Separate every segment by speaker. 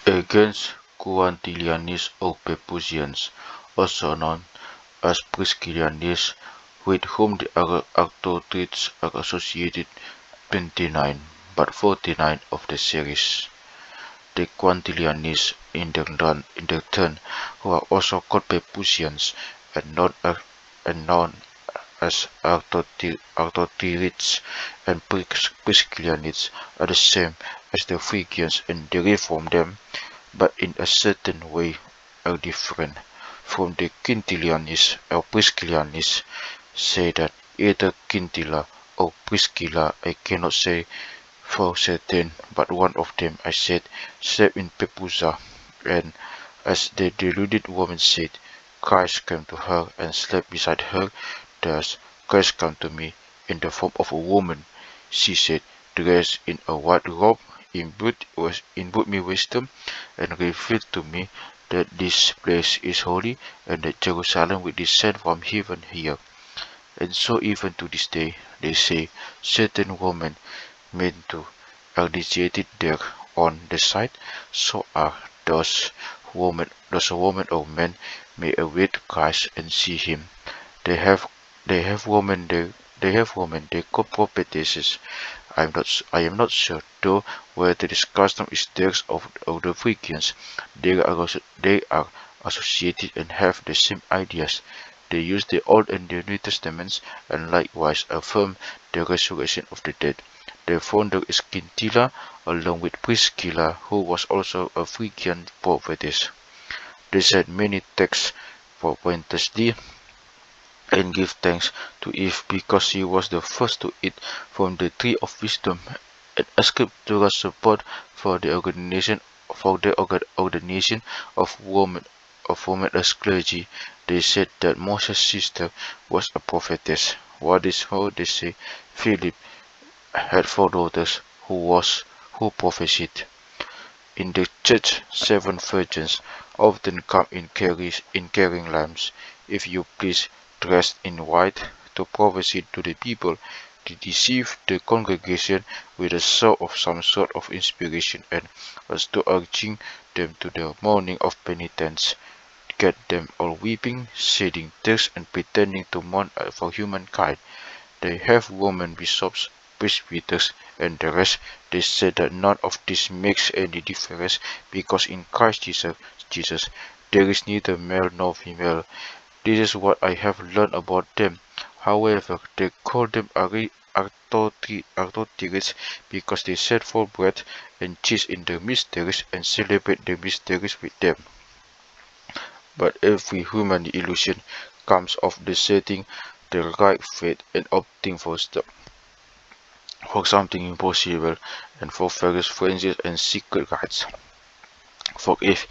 Speaker 1: against Quintillianists or Pepuzians, also known as Priscillianists, with whom the authorities are associated 29, but 49 of the series. The Quintillianists in their turn, who are also called Pepuzians and known as Orthodox and Priscillianists, are the same as the Phrygians and derive from them, but in a certain way are different from the Quintillianists or Priscillianists. Say that either Quintilla or Priscilla, I cannot say for certain, but one of them I said slept in Pepuza, and as the deluded woman said, Christ came to her and slept beside her. Thus Christ came to me in the form of a woman, she said, dressed in a white robe, imbued me wisdom, and revealed to me that this place is holy, and that Jerusalem will descend from heaven here. And so even to this day, they say, certain women meant to are initiated there on the site, so are those women or men may await Christ and see him. They have women they call prophetesses. I am not sure though whether this custom is theirs of the Phrygians. They are associated and have the same ideas. They use the Old and the New Testaments and likewise affirm the resurrection of the dead. Their founder is Quintilla, along with Priscilla, who was also a Phrygian prophetess. They cite many texts for pointlessly and give thanks to Eve because she was the first to eat from the tree of wisdom, and scriptural support for the organization of women as clergy. They said that Moses' sister was a prophetess. What is how they say Philip had 4 daughters who prophesied. In the church, 7 virgins often come in carrying lamps, if you please, dressed in white, to prophesy to the people, to deceive the congregation with a show of some sort of inspiration, and as to urging them to the morning of penitence, get them all weeping, shedding tears, and pretending to mourn for humankind. They have women bishops, presbyters, and the rest. They say that none of this makes any difference because in Christ Jesus there is neither male nor female. This is what I have learned about them. However, they call them Orthodox because they set forth bread and cheese in the mysteries and celebrate the mysteries with them. But every human illusion comes of the setting the right faith and opting for something impossible and for various frenzies and secret rites. For if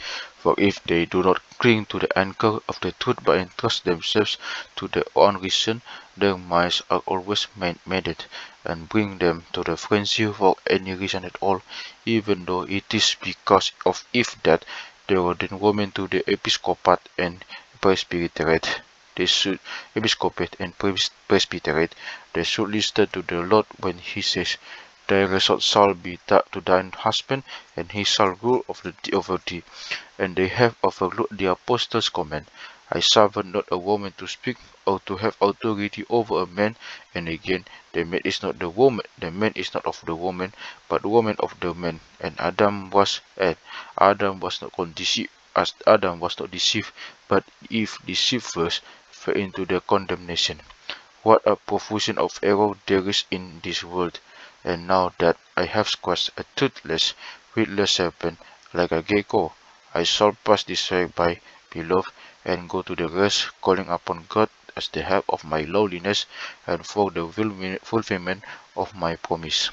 Speaker 1: they do not cling to the anchor of the truth but entrust themselves to their own reason, their minds are always maddened and bring them to the frenzy for any reason at all, even though it is because of if that they ordain women to the episcopate and presbyterate. They should They should listen to the Lord when he says, "Thy resort shall be to thine husband, and he shall rule over thee." And they have overlooked the apostles' command, "I suffer not a woman to speak or to have authority over a man." And again, the man is not of the woman, but the woman of the man. And Adam was not deceived, but Eve deceived first, fell into the condemnation. What a profusion of error there is in this world! And now that I have squashed a toothless, witless serpent like a gecko, I shall pass this way by, beloved, and go to the rest, calling upon God as the help of my lowliness and for the fulfillment of my promise.